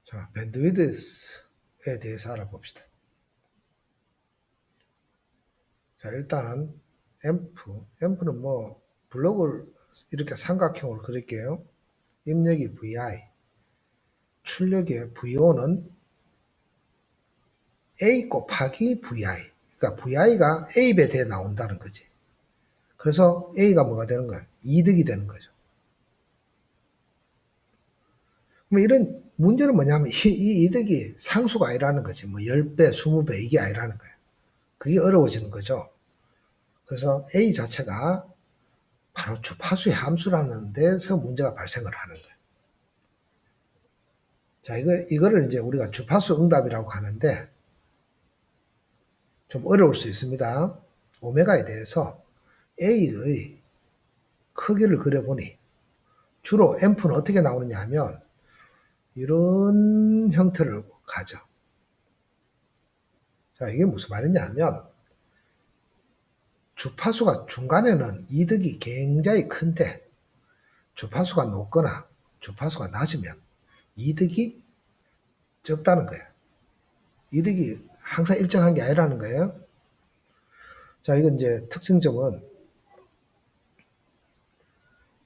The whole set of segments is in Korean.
자, 밴드위드스에 대해서 알아봅시다. 자, 일단은 앰프는 뭐 블록을 이렇게 삼각형으로 그릴게요. 입력이 VI, 출력의 VO는 A 곱하기 VI. 그러니까 VI가 A배 대에 나온다는 거지. 그래서 A가 뭐가 되는 거야? 이득이 되는 거죠. 그럼 이런 문제는 뭐냐면 이 이득이 상수가 아니라는 거지. 뭐 10배, 20배 이게 아니라는 거야. 그게 어려워지는 거죠. 그래서 A 자체가 바로 주파수의 함수라는 데서 문제가 발생을 하는 거예요. 자, 이거를 이제 우리가 주파수 응답이라고 하는데 좀 어려울 수 있습니다. 오메가에 대해서 A의 크기를 그려보니 주로 앰프는 어떻게 나오느냐 하면 이런 형태를 가져. 자, 이게 무슨 말이냐 하면 주파수가 중간에는 이득이 굉장히 큰데 주파수가 높거나 주파수가 낮으면 이득이 적다는 거예요. 이득이 항상 일정한 게 아니라는 거예요. 자, 이건 이제 특징점은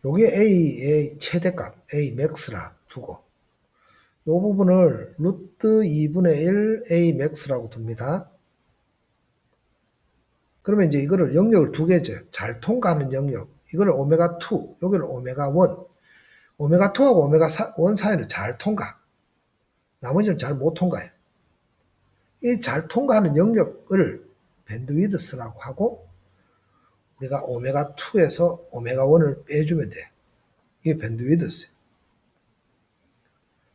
요게 A의 최대값, A max라 두고 이 부분을 루트 2분의 1 A max라고 둡니다. 그러면 이제 이거를 영역을 두 개죠. 잘 통과하는 영역. 이거를 오메가 2, 여기를 오메가 1. 오메가 2하고 오메가 1 사이를 잘 통과. 나머지는 잘 못 통과해요. 이 잘 통과하는 영역을 밴드위드스라고 하고 우리가 오메가 2에서 오메가 1을 빼주면 돼. 이게 밴드위드스.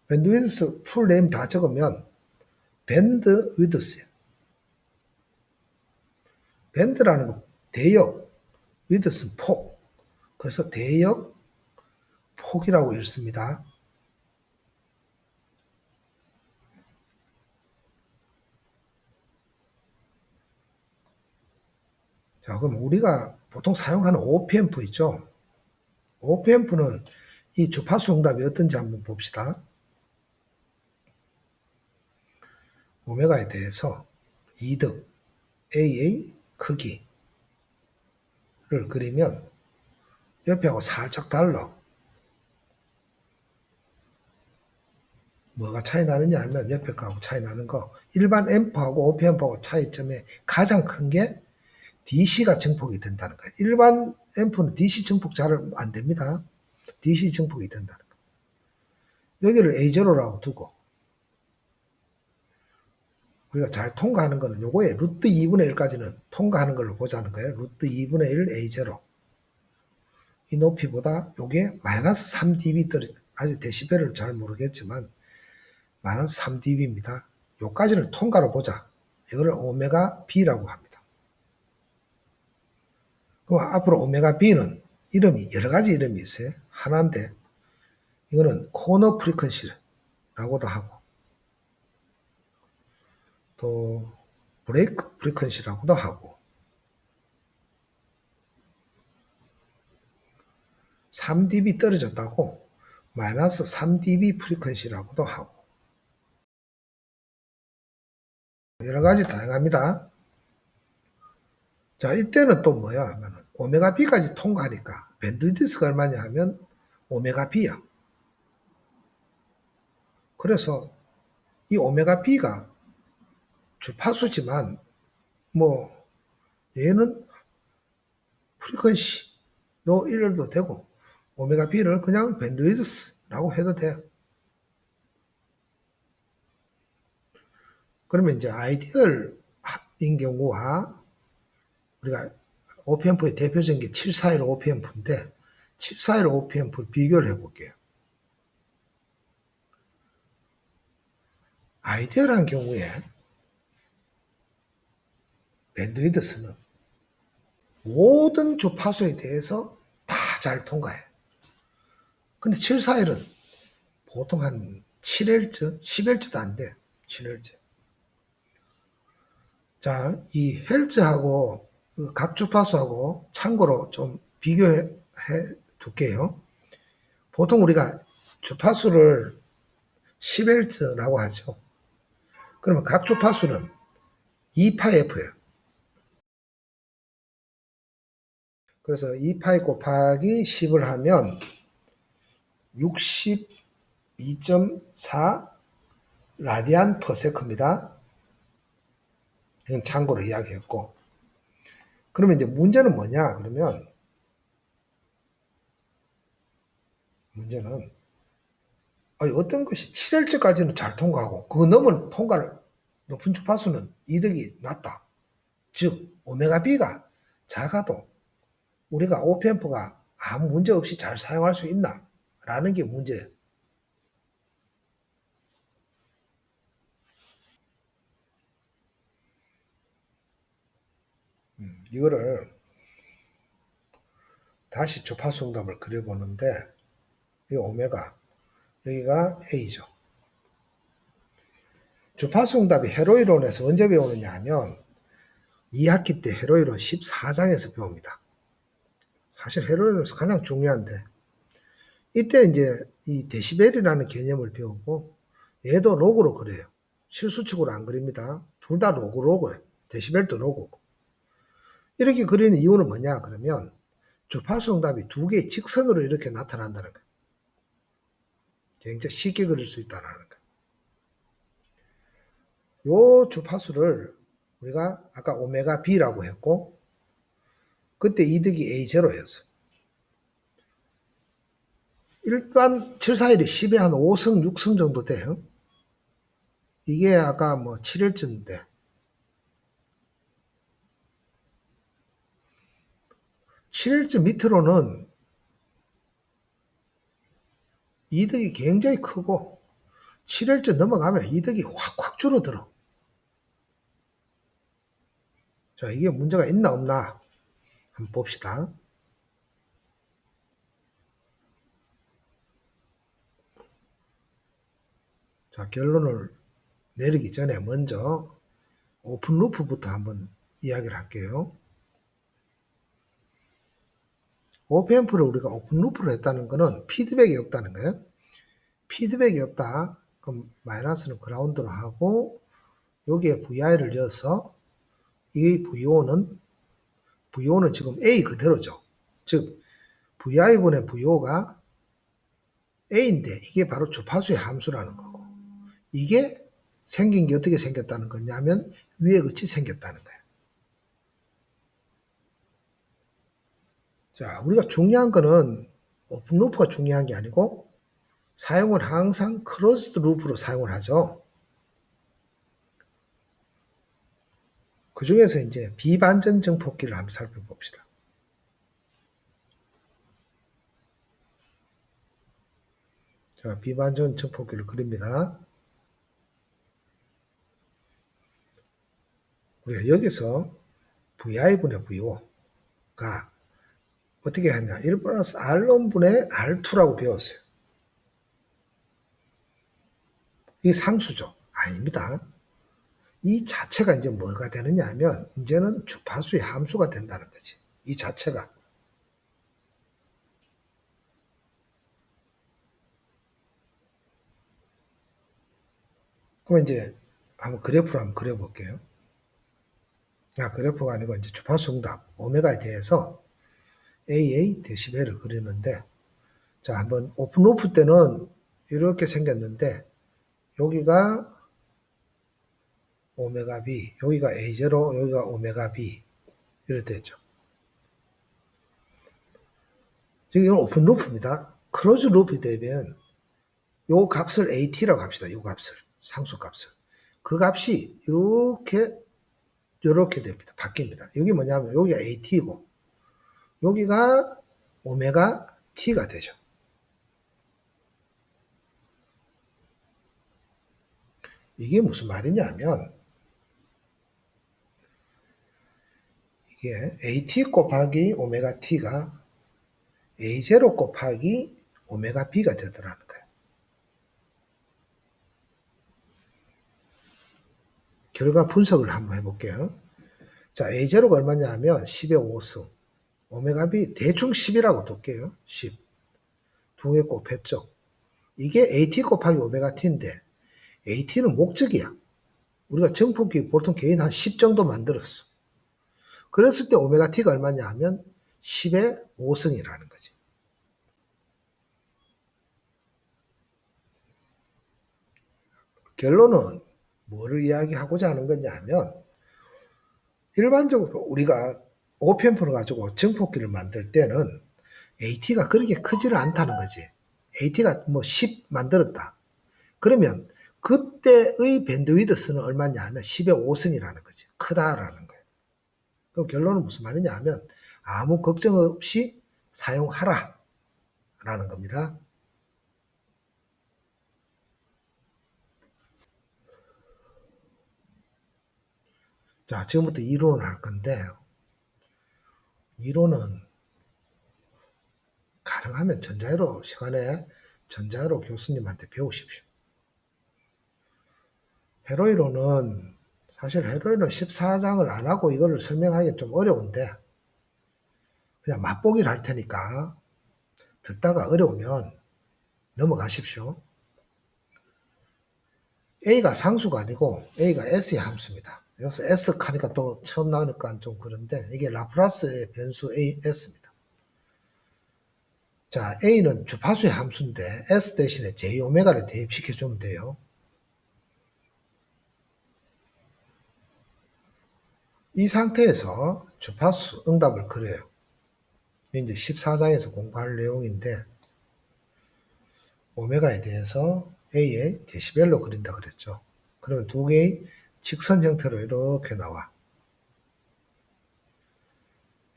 밴드위드스 풀네임 다 적으면 밴드위드스예요. 밴드라는 거 대역, 위드스는 폭. 그래서 대역 폭이라고 읽습니다. 자, 그럼 우리가 보통 사용하는 OP앰프 있죠? OP앰프는 이 주파수 응답이 어떤지 한번 봅시다. 오메가에 대해서 이득 A의 크기를 그리면 옆에하고 살짝 달라. 뭐가 차이 나느냐 하면 옆에 거하고 차이 나는 거 일반 앰프하고 OP앰프하고 차이점의 가장 큰 게 DC가 증폭이 된다는 거예요. 일반 앰프는 DC 증폭 잘 안 됩니다. DC 증폭이 된다는 거예요. 여기를 A0라고 두고 우리가 잘 통과하는 거는 요거에 루트 2분의 1까지는 통과하는 걸로 보자는 거예요. 루트 2분의 1 A0. 이 높이보다 요게 마이너스 3dB 떨어져. 아직 데시벨을 잘 모르겠지만 마이너스 3dB입니다. 요까지를 통과로 보자. 이거를 오메가 B라고 합니다. 그럼 앞으로 오메가 B는 이름이 여러 가지 이름이 있어요. 하나인데 이거는 코너 프리퀀시라고도 하고 또 브레이크 프리퀀시라고도 하고 3dB 떨어졌다고 마이너스 3dB 프리퀀시라고도 하고 여러 가지 다양합니다. 자, 이때는 또 뭐야 하면 오메가 B까지 통과하니까 밴드위드스가 얼마냐 하면 오메가 B야. 그래서 이 오메가 B가 주파수지만 뭐 얘는 프리퀀시도 이래도 되고 오메가 B를 그냥 밴드위드스라고 해도 돼. 그러면 이제 아이디얼인 경우와 우리가 OP앰프의 대표적인 게 741 OP앰프인데 741 OP앰프를 비교를 해볼게요. 아이디얼한 경우에 밴드위드스는 모든 주파수에 대해서 다 잘 통과해. 근데 741은 보통 한 7Hz, 10Hz도 안 돼. 7Hz. 자, 이 헬츠하고 각 주파수하고 참고로 좀 비교해 둘게요. 보통 우리가 주파수를 10Hz라고 하죠. 그러면 각 주파수는 2파이F예요. 그래서 2파이 곱하기 10을 하면 62.4 라디안 퍼 세컨입니다. 이건 참고로 이야기했고. 그러면 이제 문제는 뭐냐? 그러면 문제는 어떤 것이 7Hz까지는 잘 통과하고 그거 넘은 통과를 높은 주파수는 이득이 낮다. 즉 오메가 B가 작아도 우리가 오프앰프가 아무 문제 없이 잘 사용할 수 있나? 라는 게 문제예요. 이거를 다시 주파수 응답을 그려보는데 이 오메가 여기가 A죠. 주파수 응답이 헤로이론에서 언제 배우느냐 하면 2학기 때 헤로이론 14장에서 배웁니다. 사실 헤로이론에서 가장 중요한데 이때 이제 이 데시벨이라는 개념을 배우고 얘도 로그로 그려요. 실수축으로 안 그립니다. 둘 다 로그예요. 데시벨도 로그고. 이렇게 그리는 이유는 뭐냐 그러면 주파수 응답이 두 개의 직선으로 이렇게 나타난다는 거예요. 굉장히 쉽게 그릴 수 있다는 거예요. 요 주파수를 우리가 아까 오메가 B라고 했고 그때 이득이 A0였어. 일반 741이 10에 한 5승, 6승 정도 돼요. 이게 아까 뭐 7Hz인데 7Hz 밑으로는 이득이 굉장히 크고 7Hz 넘어가면 이득이 확 줄어들어. 자, 이게 문제가 있나 없나 한번 봅시다. 자, 결론을 내리기 전에 먼저 오픈 루프부터 한번 이야기를 할게요. 오프앰프를 우리가 오픈 루프로 했다는 것은 피드백이 없다는 거예요. 피드백이 없다. 그럼 마이너스는 그라운드로 하고 여기에 VI를 넣어서 이 VO는 지금 A 그대로죠. 즉 VI분의 VO가 A인데 이게 바로 주파수의 함수라는 거고 이게 생긴 게 어떻게 생겼다는 거냐면 위에 끝이 생겼다는 거예요. 자, 우리가 중요한 거는 오픈 루프가 중요한 게 아니고 사용은 항상 클로즈드 루프로 사용을 하죠. 그 중에서 이제 비반전 증폭기를 한번 살펴봅시다. 자, 비반전 증폭기를 그립니다. 우리가 여기서 VI분의 VO가 어떻게 하냐. 1 플러스 R1분의 R2라고 배웠어요. 이게 상수죠. 아닙니다. 이 자체가 이제 뭐가 되느냐 하면 이제는 주파수의 함수가 된다는 거지. 이 자체가. 그럼 이제 한번 그래프로 한번 그려볼게요. 그래프가 아니고 이제 주파수 응답 오메가에 대해서 AA 데시벨을 그리는데 자 한번 오픈 루프 때는 이렇게 생겼는데 여기가 오메가 B, 여기가 A0, 여기가 오메가 B 이렇게 됐죠. 지금 이건 오픈 루프입니다. 클로즈 루프 되면 요 값을 AT라고 합시다. 요 값을 상수 값을 그 값이 이렇게 됩니다. 바뀝니다. 여기 뭐냐면 여기가 AT고 여기가 오메가 T가 되죠. 이게 무슨 말이냐면 이게 AT 곱하기 오메가 T가 A0 곱하기 오메가 B가 되더라는 거예요. 결과 분석을 한번 해볼게요. 자, A0가 얼마냐 하면 10의 5승. 오메가 B 대충 10이라고 둘게요. 10. 두 개 곱했죠. 이게 AT 곱하기 오메가 T인데 AT는 목적이야. 우리가 정폭기 보통 개인 한 10 정도 만들었어. 그랬을 때 오메가 T가 얼마냐 하면 10의 5승이라는 거지. 결론은 뭐를 이야기하고자 하는 거냐 하면 일반적으로 우리가 오펜프를 가지고 정폭기를 만들 때는 AT가 그렇게 크지를 않다는 거지. AT가 뭐 10 만들었다. 그러면 그때의 밴드위드스는 얼마냐 하면 10의 5승이라는 거지. 크다라는 거예요. 그럼 결론은 무슨 말이냐 하면 아무 걱정 없이 사용하라 라는 겁니다. 자, 지금부터 이론을 할 건데 이론은 가능하면 전자회로 시간에 전자회로 교수님한테 배우십시오. 회로이론은 사실 회로이론 14장을 안 하고 이거를 설명하기 좀 어려운데 그냥 맛보기를 할 테니까 듣다가 어려우면 넘어가십시오. A가 상수가 아니고 A가 S의 함수입니다. 여기서 S 하니까 또 처음 나오니까 좀 그런데 이게 라플라스의 변수 S입니다. 자, A는 주파수의 함수인데 S 대신에 J오메가를 대입시켜주면 돼요. 이 상태에서 주파수 응답을 그려요. 이제 14장에서 공부할 내용인데 오메가에 대해서 A의 데시벨로 그린다 그랬죠. 그러면 두 개의 직선 형태로 이렇게 나와.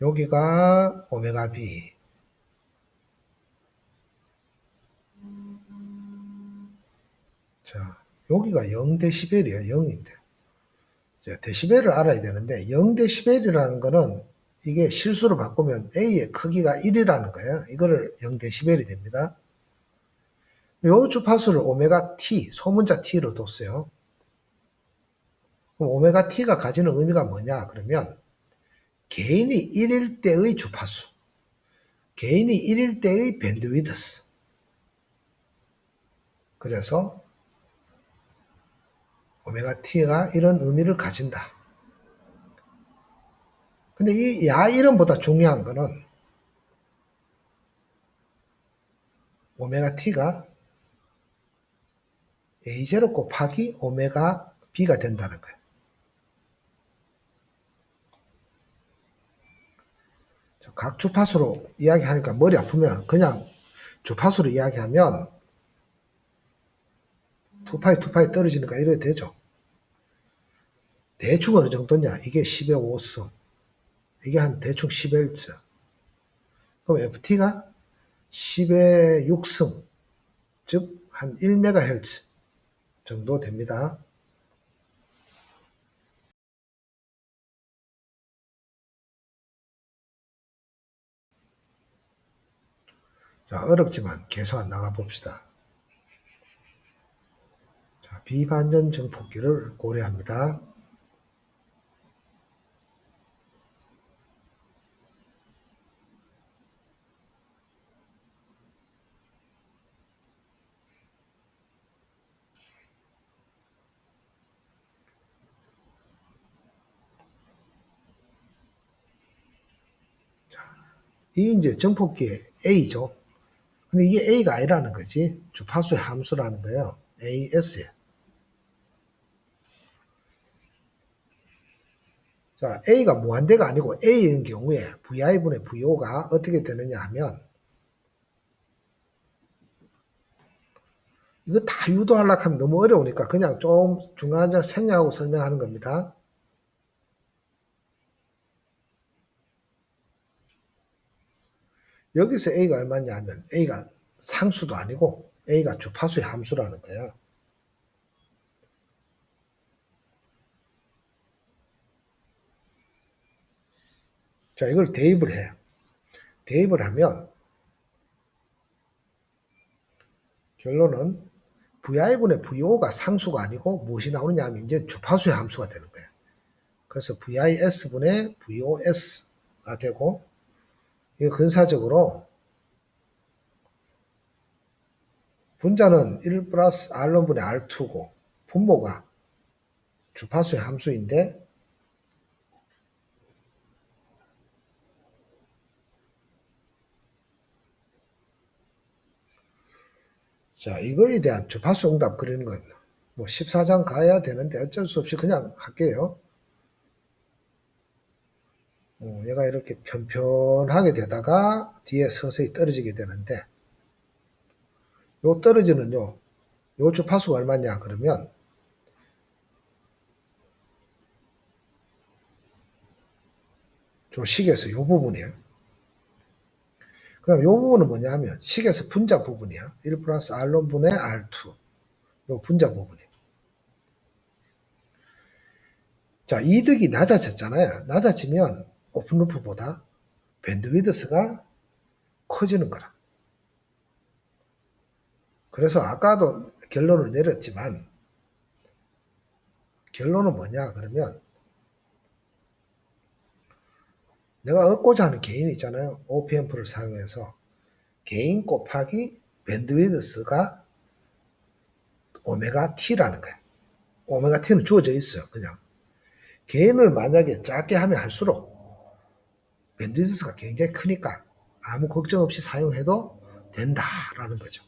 여기가 오메가 B. 자, 여기가 0데시벨이에요. 0인데. 데시벨을 알아야 되는데 0데시벨이라는 거는 이게 실수로 바꾸면 A의 크기가 1이라는 거예요. 이거를 0데시벨이 됩니다. 요 주파수를 오메가 T, 소문자 T로 뒀어요. 그럼 오메가 T가 가지는 의미가 뭐냐? 그러면 개인이 1일 때의 주파수, 개인이 1일 때의 밴드위드스. 그래서 오메가 T가 이런 의미를 가진다. 근데 이 야 이름보다 중요한 거는 오메가 T가 A0 곱하기 오메가 B가 된다는 거예요. 각 주파수로 이야기하니까 머리 아프면 그냥 주파수로 이야기하면 2파이 2파이 떨어지니까 이래도 되죠. 대충 어느 정도냐? 이게 10의 5승. 이게 한 대충 10Hz. 그럼 FT가 10의 6승. 즉, 한 1MHz 정도 됩니다. 자, 어렵지만 계속 나가 봅시다. 자, 비반전 정폭기를 고려합니다. 이 이제 정폭기의 A죠. 근데 이게 A가 아니라는 거지. 주파수의 함수라는 거예요. AS에. 자, A가 무한대가 아니고 A인 경우에 VI분의 VO가 어떻게 되느냐 하면 이거 다 유도하려고 하면 너무 어려우니까 그냥 좀 중간중간 생략하고 설명하는 겁니다. 여기서 A가 얼마냐 하면 A가 상수도 아니고 A가 주파수의 함수라는 거예요. 자, 이걸 대입을 해요. 대입을 하면 결론은 VI분의 VO가 상수가 아니고 무엇이 나오느냐 하면 이제 주파수의 함수가 되는 거예요. 그래서 VIS분의 VOS가 되고 이거 근사적으로 분자는 1 플러스 R1분의 R2고 분모가 주파수의 함수인데 자, 이거에 대한 주파수 응답 그리는 건 뭐 14장 가야 되는데 어쩔 수 없이 그냥 할게요. 얘가 이렇게 편편하게 되다가 뒤에 서서히 떨어지게 되는데 요 떨어지는 요 주파수가 얼마냐 그러면 저 식에서 요 부분이에요. 그 다음 요 부분은 뭐냐 하면 식에서 분자 부분이야. 1 플러스 R1분의 R2 요 분자 부분이에요. 자, 이득이 낮아졌잖아요. 낮아지면 오픈루프보다 밴드위드스가 커지는 거라. 그래서 아까도 결론을 내렸지만 결론은 뭐냐 그러면 내가 얻고자 하는 개인이 있잖아요. OP앰프를 사용해서 개인 곱하기 밴드위드스가 오메가 T라는 거야. 오메가 T는 주어져 있어요. 그냥 개인을 만약에 작게 하면 할수록 밴드위드스가 굉장히 크니까 아무 걱정 없이 사용해도 된다라는 거죠.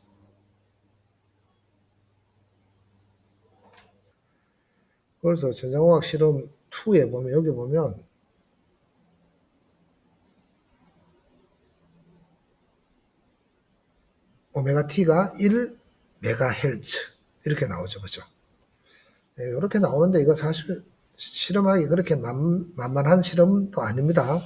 그래서 전자공학 실험 2에 보면 여기 보면 오메가 T가 1MHz 이렇게 나오죠. 그죠? 이렇게 나오는데 이거 사실 실험하기 그렇게 만만한 실험도 아닙니다.